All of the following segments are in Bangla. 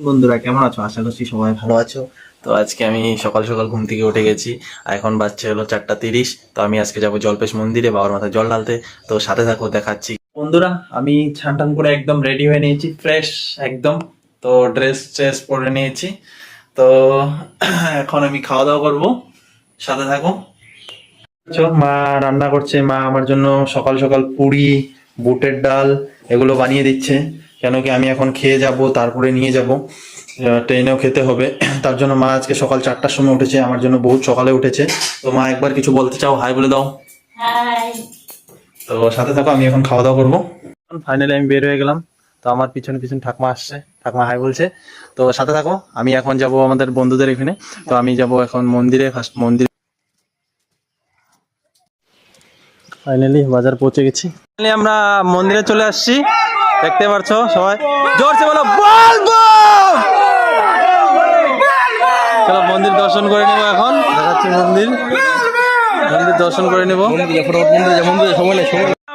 বন্ধুরা কেমন আছো? আশা করছি সবাই ভালো আছো। তো আজকে আমি সকাল সকাল ঘুম থেকে উঠে গেছি। আর এখন বাজছে হলো 4:30। তো আমি আজকে যাবো জল্পেশ মন্দিরে বাবার মাথায় জল ঢালতে। তো সাথে থাকো, দেখাচ্ছি। বন্ধুরা আমি স্নান টান করে একদম রেডি হয়ে নিয়েছি, ফ্রেশ একদম। তো ড্রেস পরে নিয়েছি। তো এখন আমি খাওয়া দাওয়া করবো, সাথে থাকো। মা রান্না করছে, মা আমার জন্য সকাল সকাল পুরি, বুটের ডাল এগুলো বানিয়ে দিচ্ছে। কেন কি আমি এখন খেয়ে যাব, তারপরে নিয়ে যাব, ট্রেনেও খেতে হবে। তার জন্য মা আজকে সকাল 4টার সময় উঠেছে, আমার জন্য বহুত সকালে উঠেছে। তো মা একবার কিছু বলতে চাও? হাই বলে দাও। হাই। তো সাথে থাকো, আমি এখন খাওয়া দাওয়া করবো। ফাইনালি আমি বের হয়ে গেলাম। তো আমার পিছনে পিছনে ঠাকমা আসছে, ঠাকমা হাই বলছে। তো সাথে থাকো, আমি এখন যাব আমাদের বন্ধুদের এখানে। তো আমি যাব এখন মন্দিরে, ফার্স্ট মন্দির। ফাইনালি বাজার পৌঁছে গেছি। ফাইনালি আমরা মন্দিরে চলে আসছি, দেখতে পারছো সবাই। জোরসে বলো বল বল। চলো মন্দির দর্শন করে নেবো, এখন দেখাচ্ছি মন্দির দর্শন করে নেবো।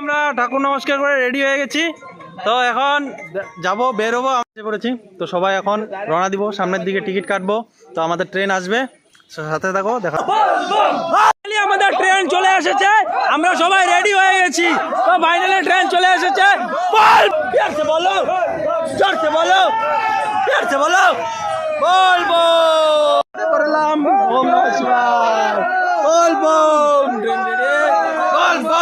আমরা ঠাকুর নমস্কার করে রেডি হয়ে গেছি। তো এখন যাব, বের হবো করেছি। তো সবাই এখন রওনা দিব, সামনের দিকে টিকিট কাটবো। তো আমাদের ট্রেন আসবে, সাথে থাকো, দেখা। আমাদের ট্রেন চলে এসেছে, আমরা সবাই রেডি হয়ে গেছি। তো ফাইনালি ট্রেন চলে এসেছে। বলো জোরসে বলো, জোরসে বলো, বলবো করলাম। ওম নমঃ শিবায়, বলবো। ট্রেন রেডি, বলবো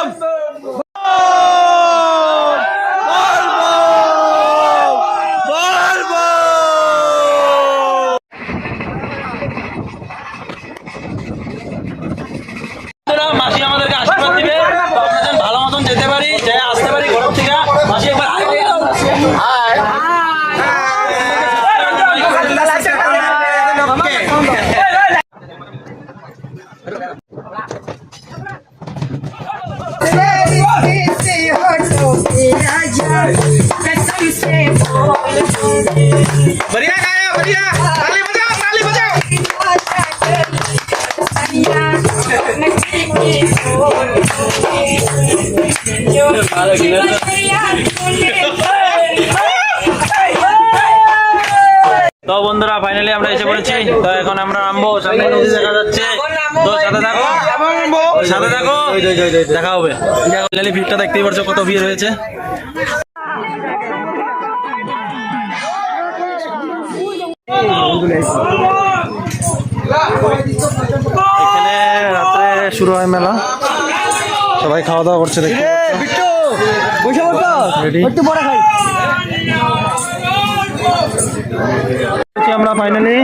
মাসি আমাদেরকে আশীর্বাদ দিবে, আমরা যেন ভালো মতন যেতে পারি, যে আসতে পারি ঘর থেকে। মাসি একবার बढ़िया गाया, बढ़िया। ताली बजाओ, ताली बजाओ। তো বন্ধুরা ফাইনালি আমরা এসে পড়েছি। তো এখন আমরা নামবো, সামনে নদী দেখা যাচ্ছে। তো সাথে থাকো, সাথে থাকো, দেখা হবে। ফাইনালি ভিড়টা দেখতেই পাচ্ছ, কত ভিড় হয়েছে। এখানে রাত্রে শুরু হয় মেলা, সবাই খাওয়া দাওয়া করছে, দেখতে আমরা ফাইনালি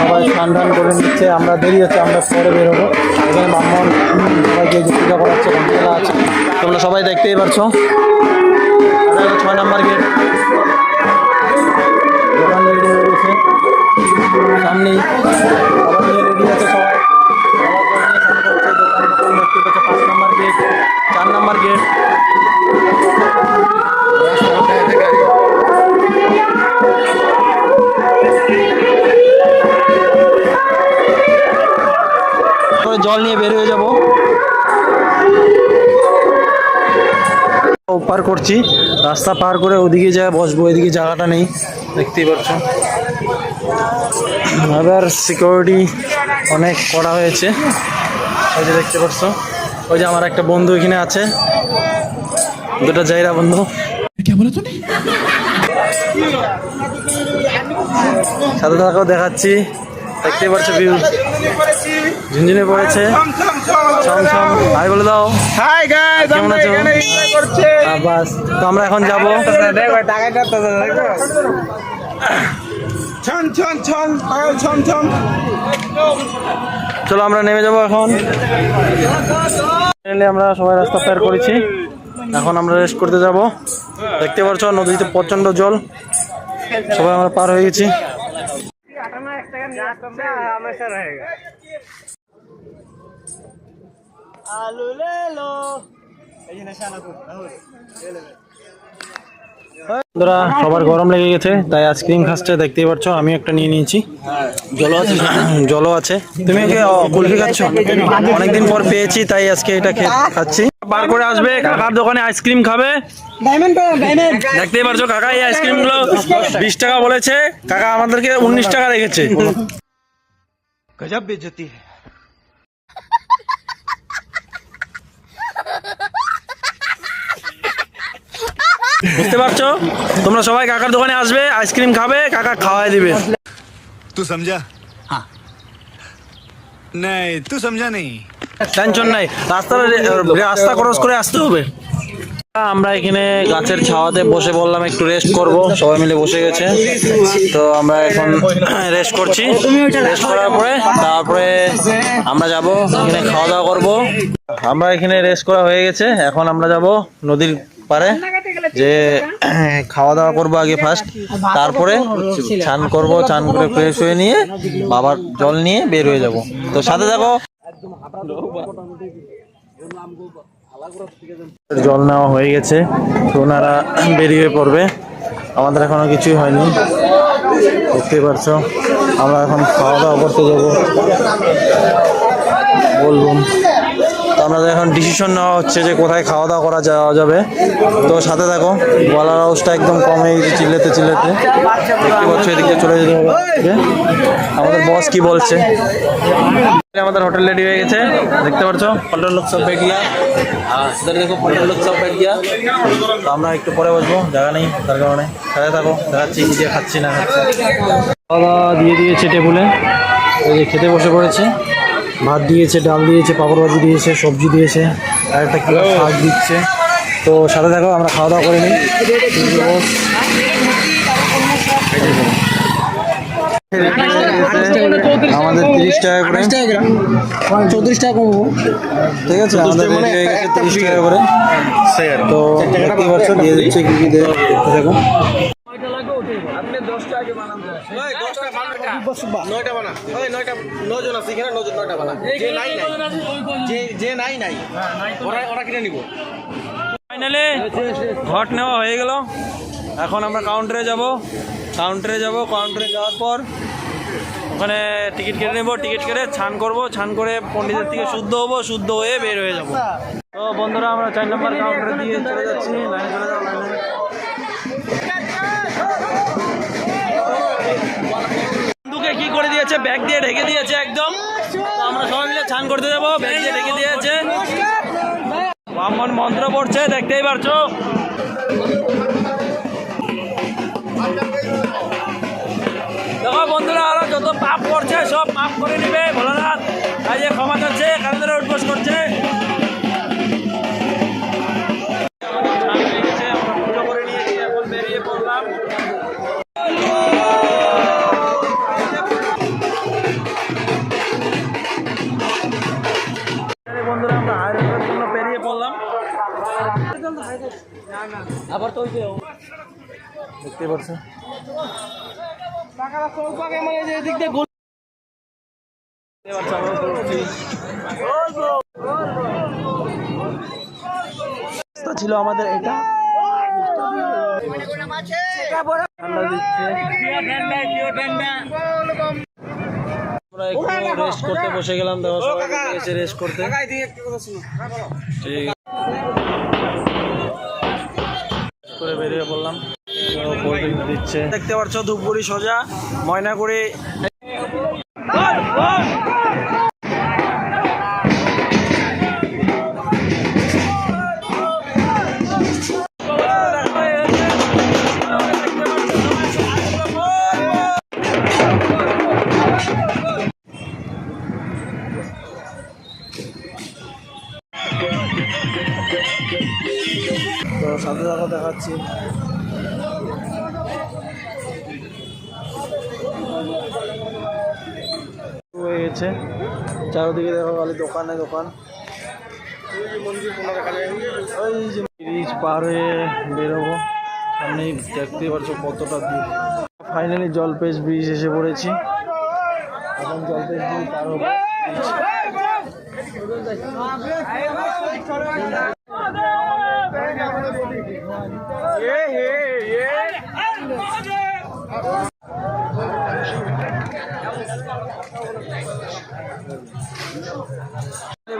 সবাই স্নান টান করে নিচ্ছে। আমরা দেরি হচ্ছে, আমরা পরে বেরোবো। এখানে ব্রাহ্মণ সবাইকে পূজা করাচ্ছে, মেলা আছে, তোমরা সবাই দেখতেই পারছো। 6 নম্বর গেট, দোকান রেডি হয়ে গেছে সামনেই, সবাই নিয়ে রেডি আছে। সবাই দোকান দেখতে পাচ্ছে। 5 নম্বর গেট, 4 নম্বর গেট। জল নিয়ে বের হয়ে যাব, পার করছি। রাস্তা পার করে ওদিকে যা বসবো, এদিকে জায়গাটা নেই, দেখতেই পাচ্ছ। এবার সিকিউরিটি অনেক কড়া হয়েছে, ওই যে দেখতে পাচ্ছ। ওই যে আমার একটা বন্ধু এখানে আছে, দুটো জায়গা বন্ধু। সাথে থাকাও দেখাচ্ছি, দেখতেই পাচ্ছ ভিউ। ঝিনঝিনে পড়েছে, ছমছম। হাই বলে দাও। হাই গাইস, কেমন আছো? বাস, তো আমরা এখন যাবো। চলো আমরা নেমে যাবো এখন। আমরা সবাই রাস্তা পার করেছি, এখন আমরা রেস্ট করতে যাব। দেখতে পাচ্ছ নদীতে প্রচন্ড জল, সবাই আমরা পার হয়ে গেছি। আলু লে লো, এই যে নেশা না খুব। বন্ধুরা সবার গরম লেগে গেছে তাই আইসক্রিম খাচ্ছে, দেখতেই পাচ্ছ। আমি একটা নিয়ে নিয়েছি, জলও আছে জলও আছে। তুমি কি কুলফি খাচ্ছ? অনেকদিন পর পেয়েছি তাই আজকে এটা খাচ্ছি। বার করে আসবে কাকার দোকানে আইসক্রিম খাবে। দেখতেই পাচ্ছ কাকা এই আইসক্রিম গুলো 20 টাকা বলেছে, কাকা আমাদেরকে 19 টাকা রেখেছে। गजब बेइज्जती है। বুঝতে পারছো? তোমরা সবাই কাকার দোকানে আসবে, আইসক্রিম খাবে, কাকা খাওয়াই দিবে। तू समझा? हाँ। नहीं तू समझा नहीं। টেনশন নাই, রাস্তা ক্রস করে আসতে হবে। আমরা এখানে গাছের ছাওয়াতে বসে বললাম একটু রেস্ট করব, সবাই মিলে বসে গেছে। তো আমরা এখন রেস্ট করছি, রেস্ট করার পরে তারপরে আমরা যাব এখানে খাওয়া দাওয়া করব। আমরা এখানে রেস্ট করা হয়ে গেছে, এখন আমরা যাব নদীর পারে, যে খাওয়া দাওয়া করবো আগে ফার্স্ট, তারপরে চান করব, চান করে ফ্রেশ হয়ে নিয়ে বাবার জল নিয়ে বের হয়ে যাব। তো সাথে থাকো। জল নেওয়া হয়ে গেছে, তো ওনারা বেরিয়ে পড়বে, আমাদের এখনো কিছুই হয়নি, দেখতে পারছো। আমরা এখন খাওয়া দাওয়া করতে যাবো বলবো। তো আমাদের এখন ডিসিশন নেওয়া হচ্ছে যে কোথায় খাওয়া দাওয়া করা যাওয়া যাবে। তো সাথে থাকো, গলার আওয়াজটা একদম কম হয়ে গেছে চিল্লাতে চিল্লাতে, দেখতে পাচ্ছ। এদিকে চলে যেতে হবে, আমাদের বস কি বলছে। আমাদের হোটেল রেডি হয়ে গেছে, দেখতে পাচ্ছ। পনেরো লোক সব বেড গিয়া, দেখো 15 লোক সব বেড গিয়া। তো আমরা একটু পরে বসবো, জায়গা নেই তার কারণে। সাথে থাকো, দেখাচ্ছি কি দিয়ে খাচ্ছি না খাচ্ছি। খাওয়া দাওয়া দিয়ে দিয়েছে টেবিলে, এই যে খেতে বসে পড়েছে। ভাত দিয়েছে, ডাল দিয়েছে, পাঁপড় ভাজি দিয়েছে, সবজি দিয়েছে, আর একটা কি শাক দিচ্ছে। তো সাথে থাকো, আমরা খাওয়া দাওয়া করে নিই। আমাদের 30 টাকা করে, 34 টাকা কমবো, ঠিক আছে। আমাদের রেডি হয়ে গেছে 30 টাকা করে। তো দেখতে পাচ্ছ দিয়ে দিচ্ছে কি কি দেখো। ফাইনালি ঘট নেওয়া হয়ে গেল, এখন আমরা কাউন্টারে যাব। কাউন্টারে যাওয়ার পর ওখানে টিকিট কেটে নেবো, টিকিট কেটে ছান করব, ছান করে পণ্ডিতের থেকে শুদ্ধ হবো, শুদ্ধ হয়ে বের হয়ে যাব। তো বন্ধুরা আমরা 4 নম্বর কাউন্টারে দিয়ে চলে যাচ্ছি, লাইনে চলে যাও, লাইনে। বন্ধুকে কি করে দিয়েছে, ব্যাগ দিয়ে ঢেকে দিয়েছে একদম। তো আমরা সবাই মিলে ছান করতে যাবো, ব্যাগ দিয়ে ঢেকে দিয়েছে। ব্রাহ্মণ মন্ত্র পড়ছে, দেখতেই পারছো। দেখো বন্ধুরা, আরো যত পাপ করছে সব মাফ করে নিবে ভোলানাথ, তাই যে ক্ষমা করছে, কারণে উদ্বোস করছে। পুজো করে নিয়েছি, এখন বেরিয়ে পড়লাম। বন্ধুরা আমরা হাইরোডের জন্য বেরিয়ে পড়লাম। আবার তো দেখতে পাচ্ছ ছিল আমাদের এটা। ঠান্ডা দিচ্ছে, আমরা একটু রেস্ট করতে বসে গেলাম। দেখো সবাই এসে রেস্ট করতে, ঠিক করে বেরিয়ে পড়লাম। দিচ্ছে দেখতে পাচ্ছ, ধূপগুড়ি সোজা ময়নাগুড়ি। তো সাথে সাথে দেখাচ্ছি। হয়ে গেছে, চারদিকে দেখো খালি দোকানে দোকান। ওই যে ব্রিজ পার হয়ে বেরোবো, সামনেই দেখতেই পারছো কতটা দূর। ফাইনালি জলপেশ ব্রিজ এসে পড়েছি, এখন জলপেশ ব্রিজ পার হবো।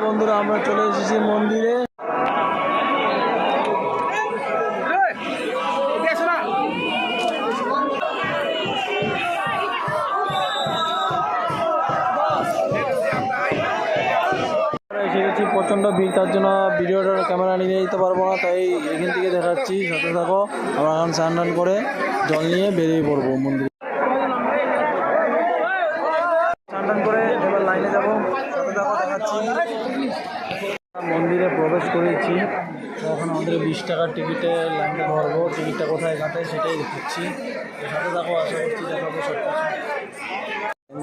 বন্ধুরা আমরা চলে এসেছি মন্দিরে। এসে গেছি, প্রচণ্ড ভিড়, তার জন্য ভিডিওটার ক্যামেরা নিয়ে যেতে পারবো না, তাই এখান থেকে দেখাচ্ছি। সাথে থাকো, আমরা এখন স্নান টান করে জল নিয়ে বেরিয়ে পড়বো মন্দিরে। স্নান টান করে এবার লাইনে যাবো, সাথে থাকো দেখাচ্ছি। মন্দিরে প্রবেশ করেছি, তো এখন আমাদের 20 টাকার টিকিটে লাইনটা ধরবো। টিকিটটা কোথায় কাটে সেটাই দেখাচ্ছি। তো সাথে থাকো, আশা করছি দেখাবো সব কিছু।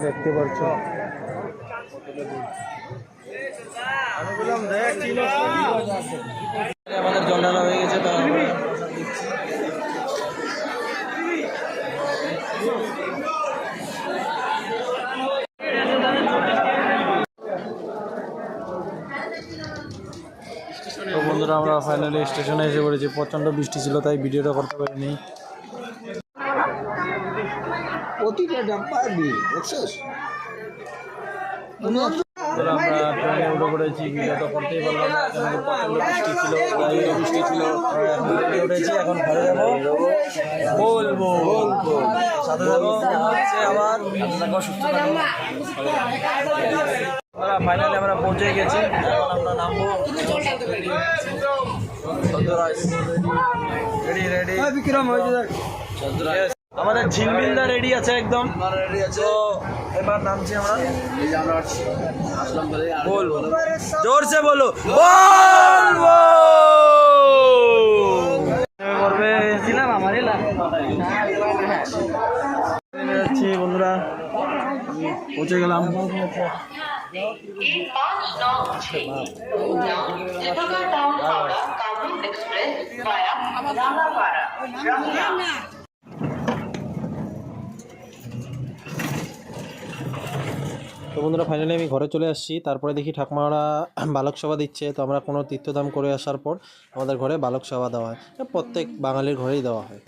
দেখতে পাচ্ছ আমাদের জল ঢালা হয়ে গেছে, তাই আমরা দিচ্ছি। তো বন্ধুরা আমরা ফাইনালি স্টেশনে এসে পড়েছি। প্রচণ্ড বৃষ্টি ছিল তাই ভিডিওটা করতে পারিনি। আমরা ট্রেনে উঠে পড়েছি, ভিডিও তো করতেই পারলাম না, কারণ প্রচণ্ড বৃষ্টি ছিল, গাড়িও বৃষ্টি ছিল। উঠেছি, এখন ঘরে যাবো, বলবো সাথে যাবো হচ্ছে আবার সুস্থ থাকবো। ফাইনালি আমরা পৌঁছে গেছি, এখন আমরা নামবো। রেডি রেডি বিক্রম আমাদের ঝিলমিলদা রেডি আছে একদম। তো এবার নামছি আমরা। বলবো জোরসে বলো, বলবো করবে ছিলাম আমার যাচ্ছি বন্ধুরা, পৌঁছে গেলাম। তো বন্ধুরা ফাইনালি আমি ঘরে চলে আসছি। তারপরে দেখি ঠাকুমারা বালক সেবা দিচ্ছে। তো আমরা কোনো তীর্থধাম করে আসার পর আমাদের ঘরে বালক সেবা দেওয়া হয়, প্রত্যেক বাঙালির ঘরেই দেওয়া হয়।